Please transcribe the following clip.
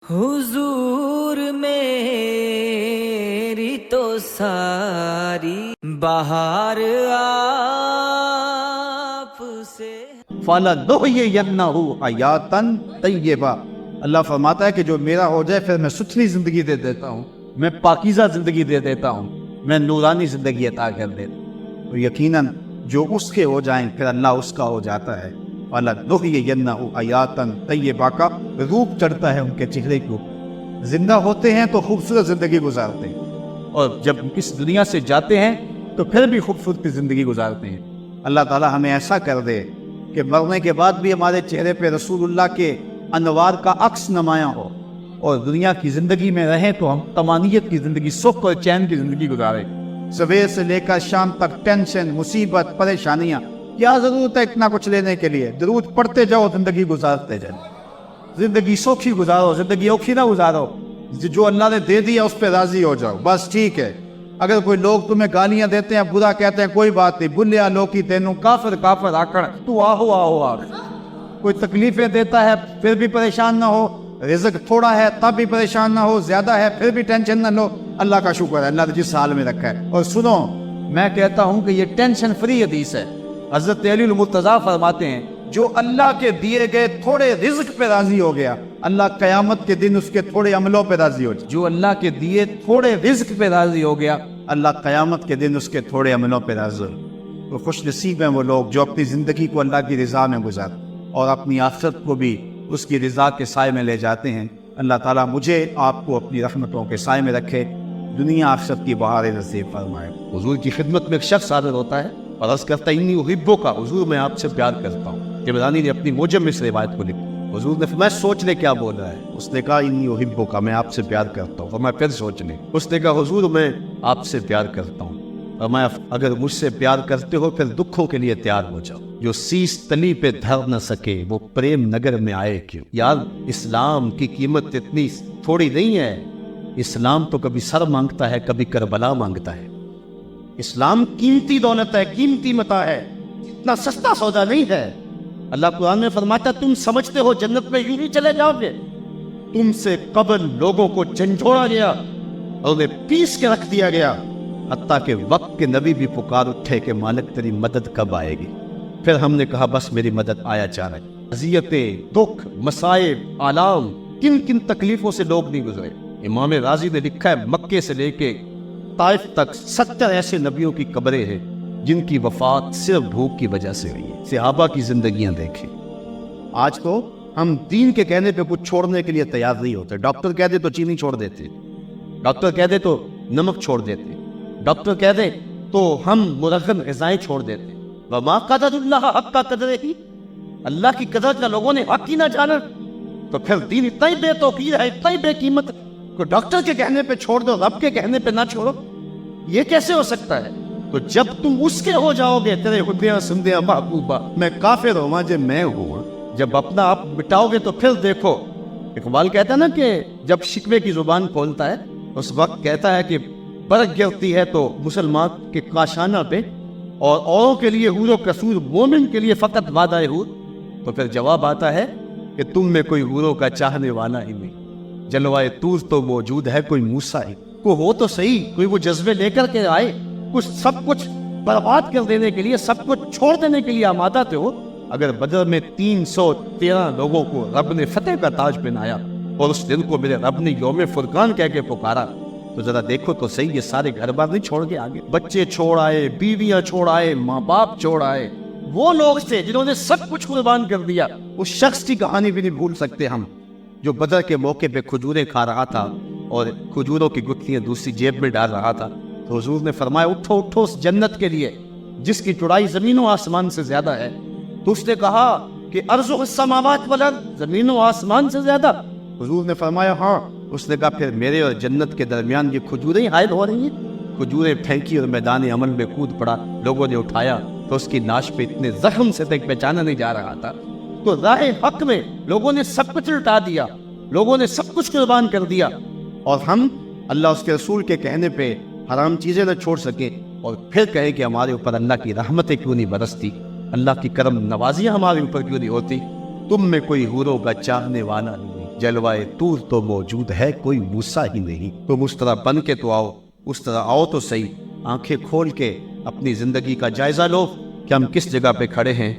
हुजूर मेरी तो सारी बहार आपसे। फ़लनुह्यियन्नहु हयातन तय्यबा। अल्लाह फरमाता है कि जो मेरा हो जाए फिर मैं सुथरी ज़िंदगी दे देता हूँ, मैं पाकीज़ा ज़िंदगी दे देता हूँ, मैं नूरानी ज़िंदगी अता कर देता हूँ। तो यकीनन जो उसके हो जाएं फिर अल्लाह उसका हो जाता है। फ़लनुह्यियन्नहु हयातन तय्यबा का रूप चढ़ता है उनके चेहरे को। जिंदा होते हैं तो खूबसूरत ज़िंदगी गुजारते हैं, और जब इस दुनिया से जाते हैं तो फिर भी खूबसूरत ज़िंदगी गुजारते हैं। अल्लाह ताला हमें ऐसा कर दे कि मरने के बाद भी हमारे चेहरे पे रसूलुल्लाह के अनवार का अक्स नुमायाँ हो, और दुनिया की ज़िंदगी में रहें तो हम तमानियत की ज़िंदगी, सुख और चैन की ज़िंदगी गुजारें। सवेर से लेकर शाम तक टेंशन, मुसीबत, परेशानियाँ, क्या ज़रूरत है इतना कुछ लेने के लिए? दरूद पढ़ते जाओ, ज़िंदगी गुजारते जाओ। ज़िंदगी सौखी गुजारो, ज़िंदगी औखी ना गुजारो। जो अल्लाह ने दे दिया उस पर राज़ी हो जाओ, बस ठीक है। अगर कोई लोग तुम्हें गालियां देते हैं, बुरा कहते हैं, कोई बात नहीं। बुलिया लोकी तेनू काफिर काफिर आकड़, तू आहो आहो आग। कोई तकलीफें देता है फिर भी परेशान ना हो, रिज़्क थोड़ा है तब भी परेशान ना हो, ज्यादा है फिर भी टेंशन ना लो। अल्लाह का शुक्र है, अल्लाह ने जिस हाल में रखा है। और सुनो, मैं कहता हूँ कि ये टेंशन फ्री हदीस है। हज़रत अली मुर्तज़ा फरमाते हैं, जो अल्लाह के दिए गए थोड़े रिज़्क पे राजी हो गया, अल्लाह क़यामत के दिन उसके थोड़े अमलों पे राजी हो जाए। जो अल्लाह के दिए थोड़े रिज़्क पे राजी हो गया, अल्लाह क़यामत के दिन उसके थोड़े अमलों पे राजी हो। तो खुश नसीब हैं वो लोग जो अपनी ज़िंदगी को अल्लाह की रज़ा में गुजारते और अपनी आखिरत को भी उसकी रज़ा के साए में ले जाते हैं। अल्लाह ताला मुझे आपको अपनी रहमतों के साए में रखे, दुनिया आखिरत की बहार नसीब फरमाए। हुजूर की खिदमत में एक शख्स हाज़िर होता है और अर्ज़ करता है, इन्नी उहिब्बुका, हुजूर मैं आपसे प्यार करता हूँ। तिबरानी ने अपनी मोजम में इस रिवायत को लिखा। हुजूर ने फरमाया, सोच ले क्या बोल रहा है। उसने कहा, इन्नी उहिब्बुका, मैं आपसे प्यार करता हूँ। फरमाया, फिर सोच ले। उसने कहा, हुजूर मैं आपसे प्यार करता हूँ। फरमाया, अगर मुझसे प्यार करते हो फिर दुखों के लिए तैयार हो जाओ। जो शीश तली पे धर न सके वो प्रेम नगर में आए क्यों। यार, इस्लाम की कीमत इतनी थोड़ी नहीं है। इस्लाम तो कभी सर मांगता है, कभी करबला मांगता है। इस्लाम कीमती दौलत है, कीमती मता है, इतना सस्ता सौदा नहीं है। अल्लाह कुरान में फरमाता, तुम समझते हो जन्नत में यूं ही चले जाओगे? तुमसे कबल लोगों को झंझोड़ा गया और उन्हें पीस के रख दिया गया, हत्ता के वक्त के नबी भी पुकार उठे कि मालिक तेरी मदद कब आएगी। फिर हमने कहा, बस मेरी मदद आया जा रही। अज़ियतें, दुख, मसाइब, आलाम, किन किन तकलीफों से लोग नहीं गुजरे। इमाम राजी ने लिखा है, मक्के से लेके ताइफ तक 70 ऐसे नबियों की कब्रें हैं जिनकी वफात सिर्फ भूख की वजह से हुई है। सहाबा की जिंदगियां देखें। आज तो हम दीन के कहने पे कुछ छोड़ने के लिए तैयार नहीं होते। डॉक्टर कह दे तो चीनी छोड़ देते, डॉक्टर कह दे तो नमक छोड़ देते, डॉक्टर कह दे तो हम मुरग़्ग़म ग़िज़ाएं छोड़ देते। वमा क़दरुल्लाह हक़्क़ क़द्रिही, अल्लाह की कदर का लोगों ने हक ही ना जाना। तो फिर दीन इतना ही बेतौकीर है, इतना ही बेकीमत को डॉक्टर के कहने पे छोड़ दो, रब के कहने पे ना छोड़ो, ये कैसे हो सकता है? तो जब तुम उसके हो जाओगे, तेरे हुद्दियां सुंदियां महबूबा, मैं काफिर होवा जे मैं हुआ, जब अपना आप मिटाओगे तो फिर देखो। इकबाल कहता है ना कि जब शिकवे की जुबान खोलता है उस वक्त कहता है कि बरक गिरती है तो मुसलमान के काशाना पे, और औरों के लिए हूर कसूर, मोमिन के लिए फ़कत वादा हूर। तो फिर जवाब आता है कि तुम में कोई हूरों का चाहने वाला ही नहीं, जलवाए तूर तो मौजूद है कोई मूसा ही। को हो तो सही, कोई वो जज्बे लेकर के आए, कुछ सब कुछ बर्बाद कर देने के लिए, सब कुछ छोड़ देने के लिए आमादा थे हो। अगर बदर में 313 लोगों को रब ने फतेह का ताज पहनाया और उस दिन को मेरे रब ने यौम फुरकान कह के पुकारा, तो जरा देखो तो सही, ये सारे घर बार नहीं छोड़ के आगे। बच्चे छोड़ आए, बीवियां छोड़ आए, माँ बाप छोड़ आए, वो लोग थे जिन्होंने सब कुछ कुर्बान कर दिया। उस शख्स की कहानी भी नहीं भूल सकते हम, जो बदर के मौके पे खजूरें खा रहा था और खजूरों की गुत्थियां दूसरी जेब में डाल रहा था। तो हुजूर ने फरमाया, उठो उठो उस जन्नत के लिए जिसकी चौड़ाई जमीनों आसमान से ज्यादा है। तो उसने कहा कि अर्ज़ुस समावात वल अर्ज़, जमीनों आसमान से ज्यादा। हुजूर ने फरमाया, हाँ। उसने कहा, फिर मेरे और जन्नत के दरमियान ये खजूरें हायल हो रही हैं। खजूरें फेंकी और मैदान अमल में कूद पड़ा। लोगों ने उठाया तो उसकी नाश पे इतने जख्म से तक पहचाना नहीं जा रहा था। तो राह हक में लोगों ने सब कुछ लुटा दिया, लोगों ने सब कुछ कुर्बान कर दिया, और हम अल्लाह उसके रसूल के कहने पे हराम चीज़ें न छोड़ सके और फिर कहे कि हमारे ऊपर अल्लाह की रहमतें क्यों नहीं बरसती, अल्लाह की करम नवाजियाँ हमारे ऊपर क्यों नहीं होती। तुम में कोई हूरों का चाहने वाला नहीं। جلوائے طور تو موجود ہے، کوئی موسیٰ ہی نہیں۔ تم اس طرح بن کے تو آؤ، اس طرح آؤ تو صحیح، آنکھیں کھول کے اپنی زندگی کا جائزہ لو کہ ہم کس جگہ پہ کھڑے ہیں